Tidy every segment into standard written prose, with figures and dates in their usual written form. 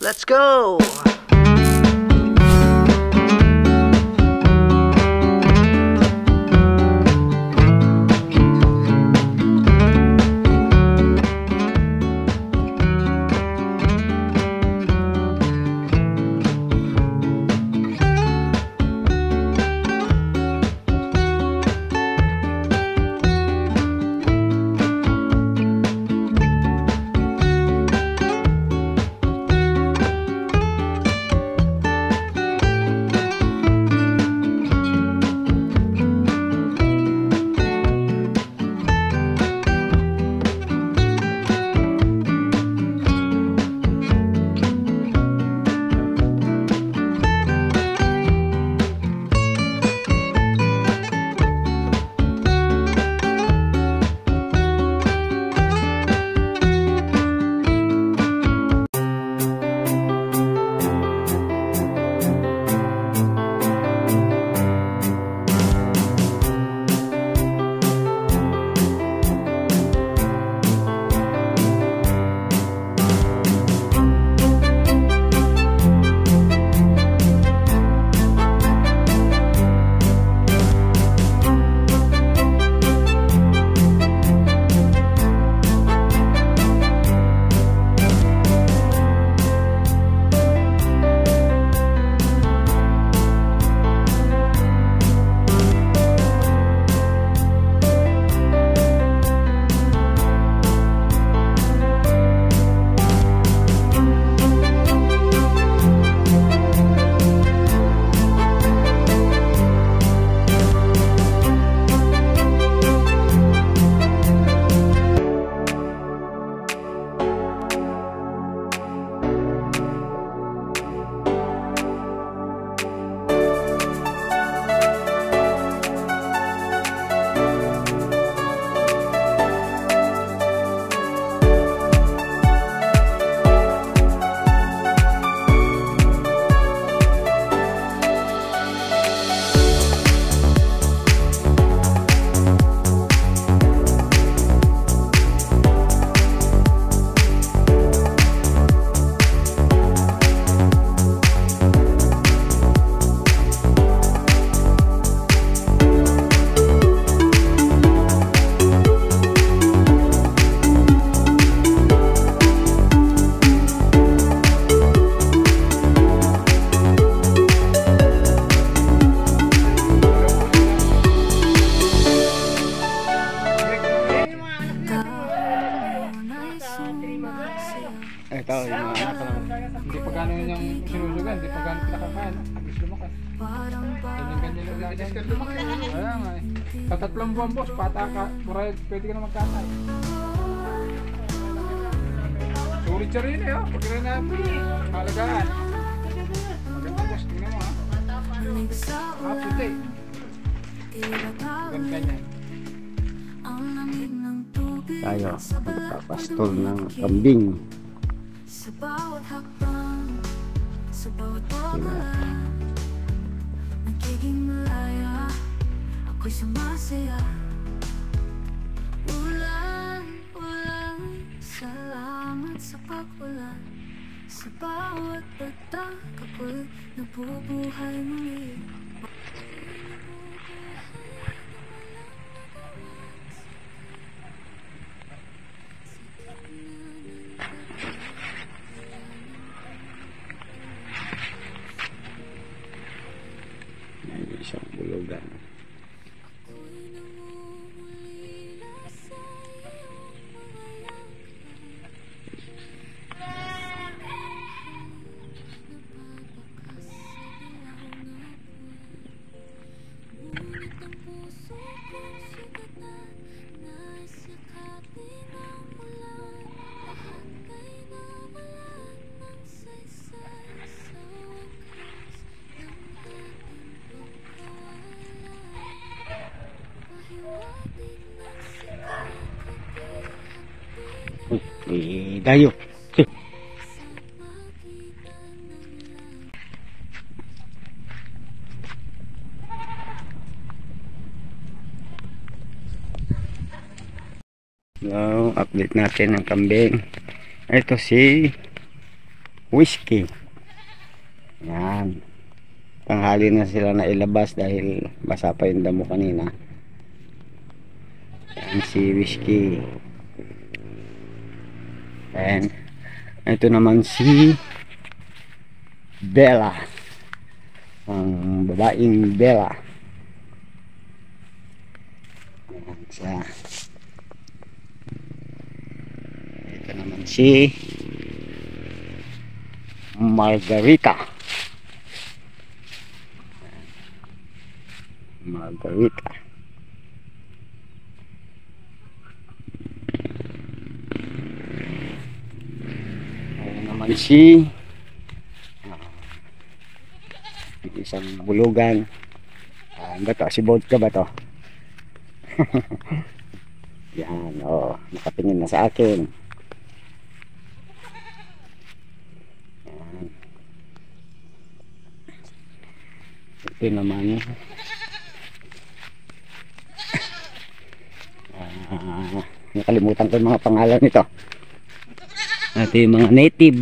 Let's go! Ito, yung mga anak lang. Hindi pa gano'n yung sinusugan, hindi pa gano'n pinakakain. Agis lumakas. Ganyan-ganyan lang lagi. Agis ka lumakas. Kaya nga eh. Sa 3 buwan boss, pata ka, pwede ka na magkatay. Sulit siya rin eh, oh. Pag rin natin. Halagaan. Maganda boss, tingnan mo ha. Puti. Ganyan. Tayo magpapastol ng kambing. Sa bawat hakbang, sa bawat pagkalan, nagiging malaya, ako'y sumasaya. Ulan, ulan, salamat sa pag-ulan. Sa bawat bagtak ako'y nabubuhay muli. Isang bulugan. Dayo. So, update natin ang kambing. Ito si whiskey. Yan. Tanghali na sila na ilabas dahil basa pa yung damo kanina. Yan si whiskey. And ito naman si Bella. Ang babaeng Bella. Yan siya. Ito naman si Margarita. Margarita. Ayan naman si isang bulugan. Ba to? Si Vodka ba to? Yan, oh, nakatingin na sa akin. Yan. Ito naman nakalimutan ko yung mga pangalan nito. Ito yung mga native.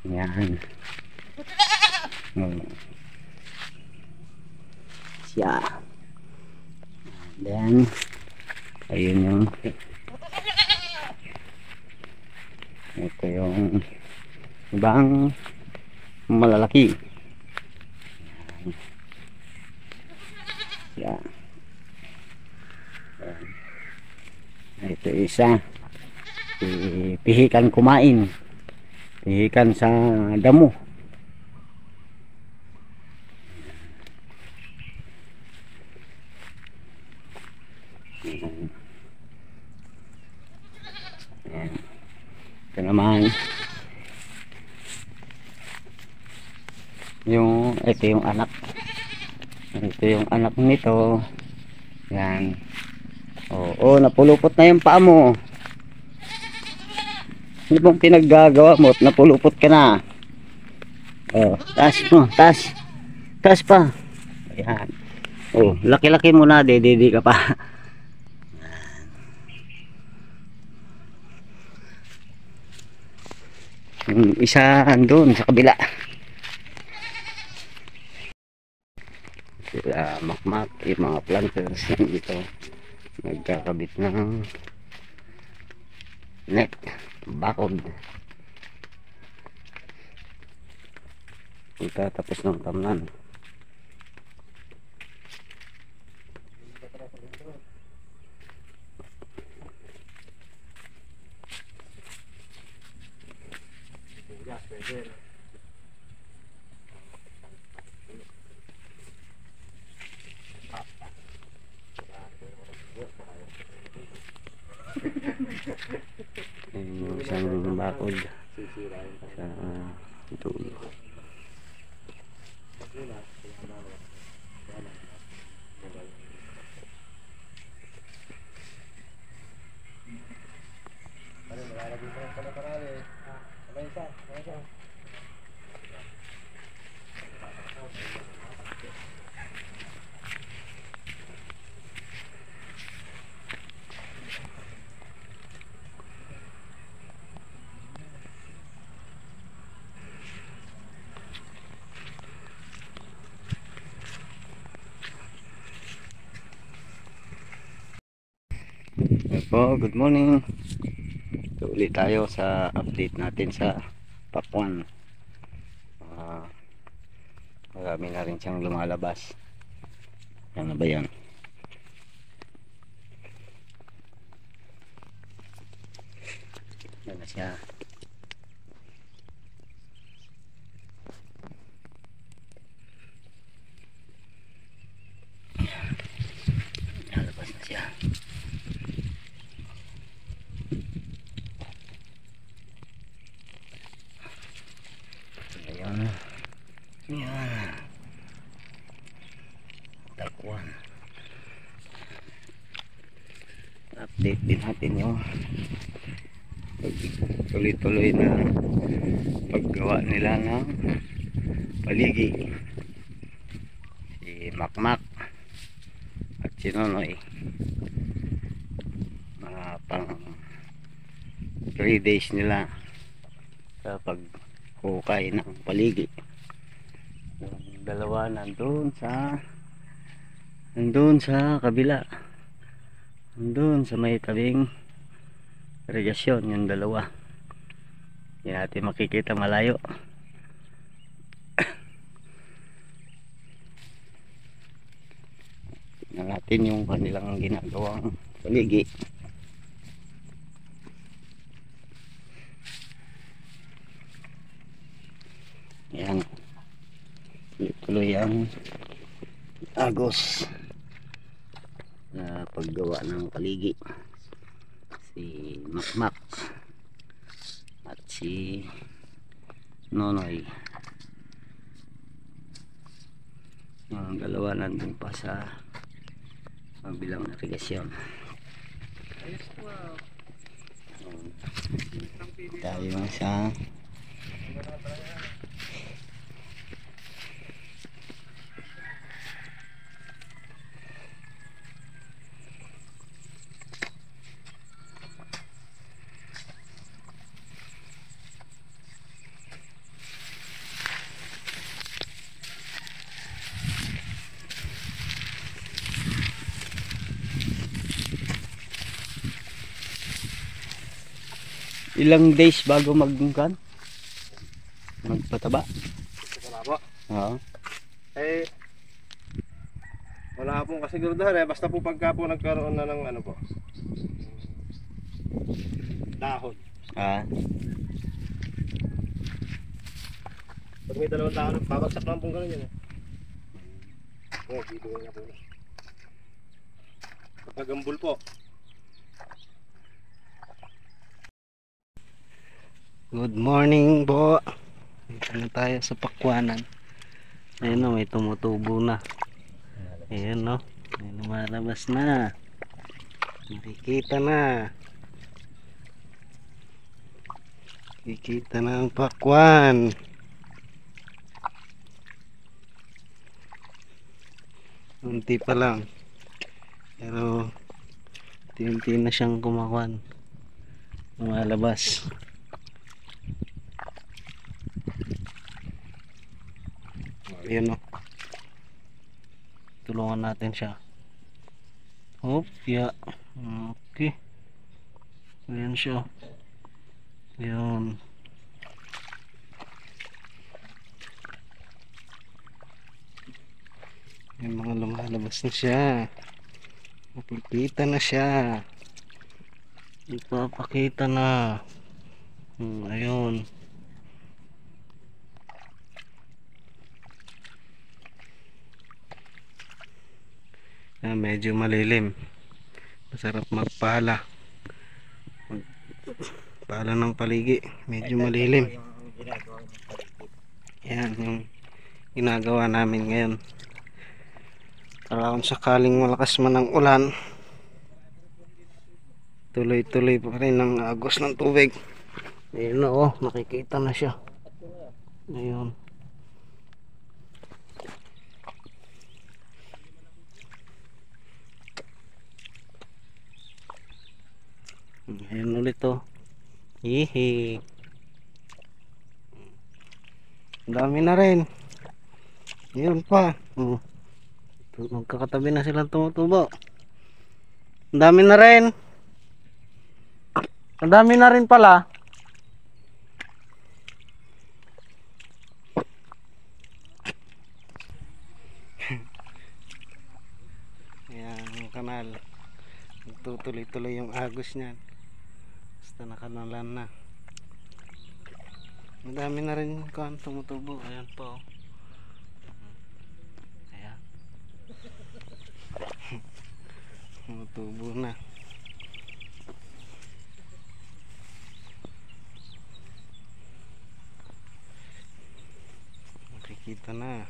Yan. Siya. Then ayun yung ito yung ibang malalaki. Yan. Ito isa pihikan kumain, pihikan sa damo. Yan. Ito naman ito yung anak, ito yung anak nito. Yan. Oo, napulupot na yung paa mo. Ano bang pinaggagawa mo? Napulupot ka na. Oh, taas mo, taas. Taas pa. Ayan. Oh, laki-laki mo na, dede ka pa. Yung isa andun sa kabila. Sila makmak, yung mga planters dito. Nagkakabit ng net, bakod. Tapos ng tamnan. Yung isang bakod sa dulo. Po, good morning. Ito ulit tayo sa update natin sa Papuan. Marami na rin siyang lumalabas. Ano ba yan? Yan na siya. Lalabas na siya. Ayan. Yan. Takuan. Update din natin yung tuloy-tuloy na paggawa nila ng paligi. Si Makmak at si Nonoy. Mga pang 3 days nila sa hukay ng paligi. Yung dalawa nandun sa kabila, nandun sa may tabing irigasyon. Yung dalawa hindi natin makikita malayo. Tingnan natin yung kanilang ginagawang paligi. Yan, tuloy ang agos na paggawa ng paligi. Si Makmak at si Nonoy, yung dalawa nandun pa sa kabilang irigasyon. Tayo sa ilang days bago magpataba? Wala po. Oo. Eh, wala pong kasiguraduhan eh. Basta po pagka po nagkaroon na ng ano po, dahon. Ah, Pag may dalawang dahon, babagsak naman pong gano'n yun eh. Oh, bibigyan na po. Pagkagambul po. Good morning po. Dito na tayo sa Pakwanan. Ayun o, may tumutubo na. Ayun o, may lumalabas na. Nakikita na. Nakikita na ang pakwan. Unti pa lang. Pero unti-unti na siyang kumakwan. Lumalabas. Ayan o. Tulungan natin siya. Hop, ya. Okay. Ayan siya. Ayan. Ayan, mga lumalabas na siya. Makikita na siya. Ipapakita na. Ayun. Medyo malilim. Masarap magpala. Pala ng paligi. Medyo malilim. Yan yung ginagawa namin ngayon. Para kung sakaling malakas man ang ulan, tuloy-tuloy pa rin ang agos ng tubig. Ayun na oh, nakikita na siya. Ayun. Ayan ulit oh. Hihi. Ang dami na rin. Ayun pa. Magkakatabi na silang tumutubo. Ang dami na rin. Ang dami na rin pala. Ayan yung kanal. Magtutuloy-tuloy yung agos niyan. Basta nakanalan na. Ang dami na rin kan tumutubo. Ayan po. Ayan. Tumutubo na. Makikita na.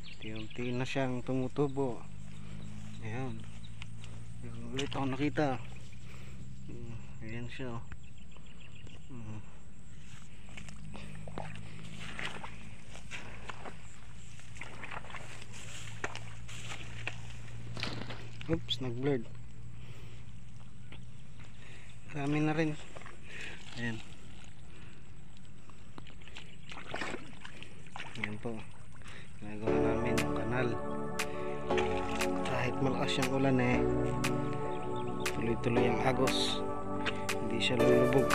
Unti-unti na siyang tumutubo. Ayan. Ayan ulit ako nakita. Ayan siya. Oops, nag-blurred. Dami na rin. Ayan. po. Nagawa namin yung kanal. Kahit malakas yung ulan eh, tuloy-tuloy ang agos. Hindi siya lulubog.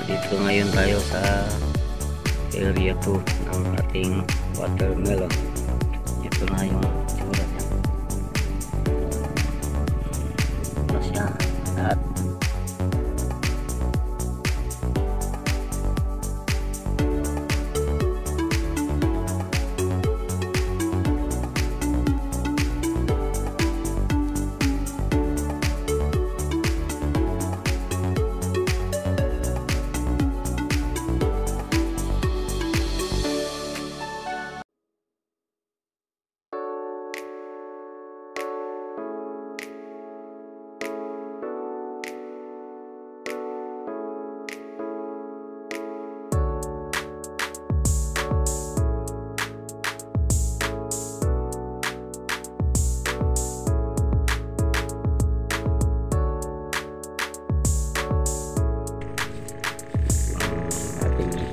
Dito ngayon tayo sa area 2 ng ating watermelon. Ito na yung tsura niya. Ito siya lahat.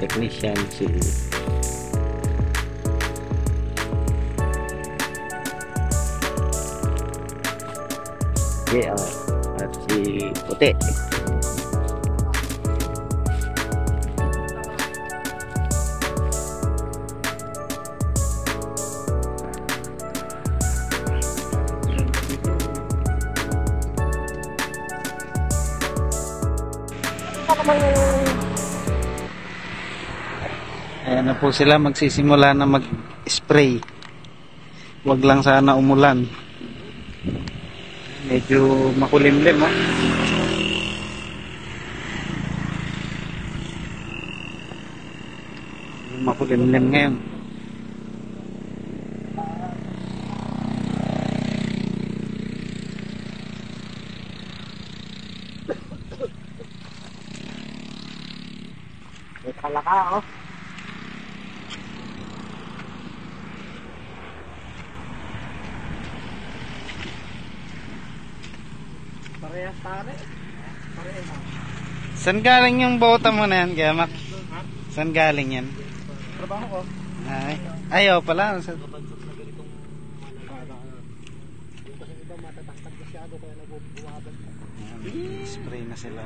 Technician si JR at si Puti. Ayan na po sila, magsisimula na mag-spray. Wag lang sana umulan. Medyo makulimlim, oh. Makulimlim ngayon. May kalaka, oh. Parehas pare. Parehas. Saan galing yung bota mo na yan, Gamak? Saan galing yan? Trabaho ko. Ay, ayaw pala. Kasi iba matataktak masyado kaya nagbubuwaban. Spray na sila.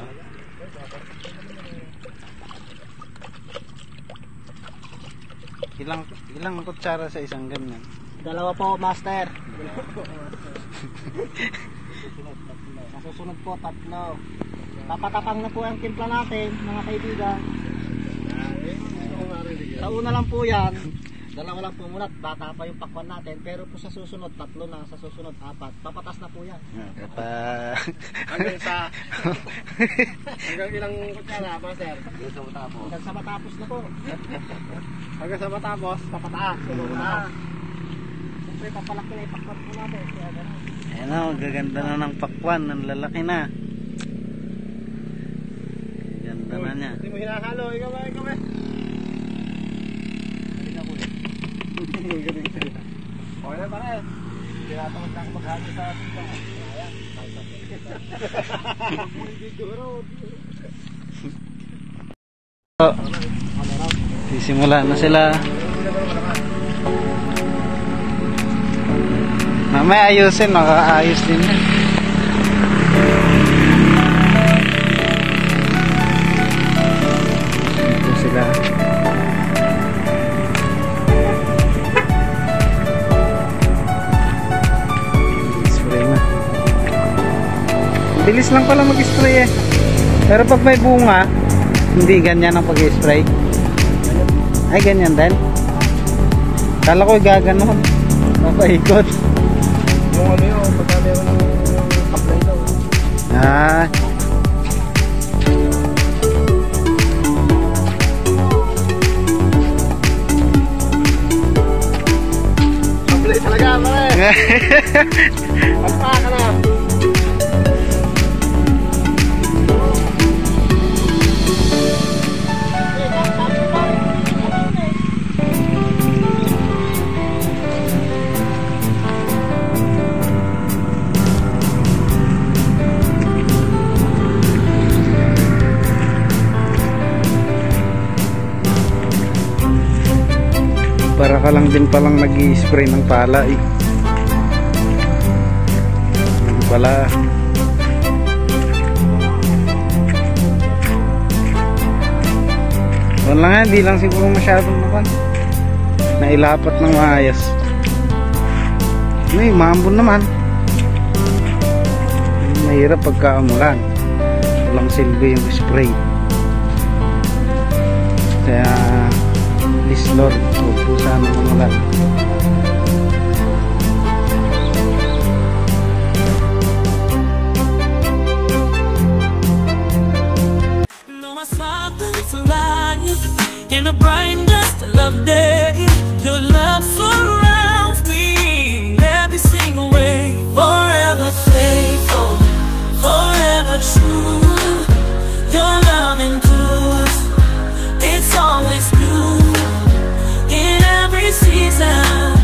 Ilang kutsara sa isang ganyan? Dalawa po, master. Susunod po, tatlo. Tapatapang na po ang timpla natin, mga kaibigan. Sa una lang po yan, dalawa lang po muna, bata pa yung pakwan natin. Pero po sa susunod, tatlo na, sa susunod, apat. Papatas na po yan. Hanggang sa... hanggang ilang kutsara, master? Hanggang sa matapos na po. Hanggang sa matapos, papataas. Siyempre, papalaki na yung pakwan po natin. Kaya gano'n. Ayan o, gaganda na ng pakwan. Ang lalaki na. Ganda na niya. Hindi mo hinahalo. Ikaw ba? Ikaw ba? Okay na pare. Hindi natamad na ako maghalo sa pizza. Ayan. Sisimula na sila. Mamaya ayusin, makaayos din yan. Ito sila. Spray na. Bilis lang pala mag-spray eh. Pero pag may bunga, hindi ganyan ang pag-spray. Ay, ganyan din. Kala ko gaganon. Mapaikot. Yung ano yun, pagka meron ng apply daw. Ah. Apply talaga, pare. Palpa ka na. Para ka lang din palang nag-i-spray ng pala eh. Hindi pala. Doon lang yan, hindi lang siguro masyadong naman nailapat ng maayos. May maambon naman. Mahirap pagka umulan, walang silbi yung spray. Kaya please Lord, huwag po sana umulan. In the brightness of day, your love surrounds me every single way. Forever faithful, forever true. Your love endures, it's always new. In every season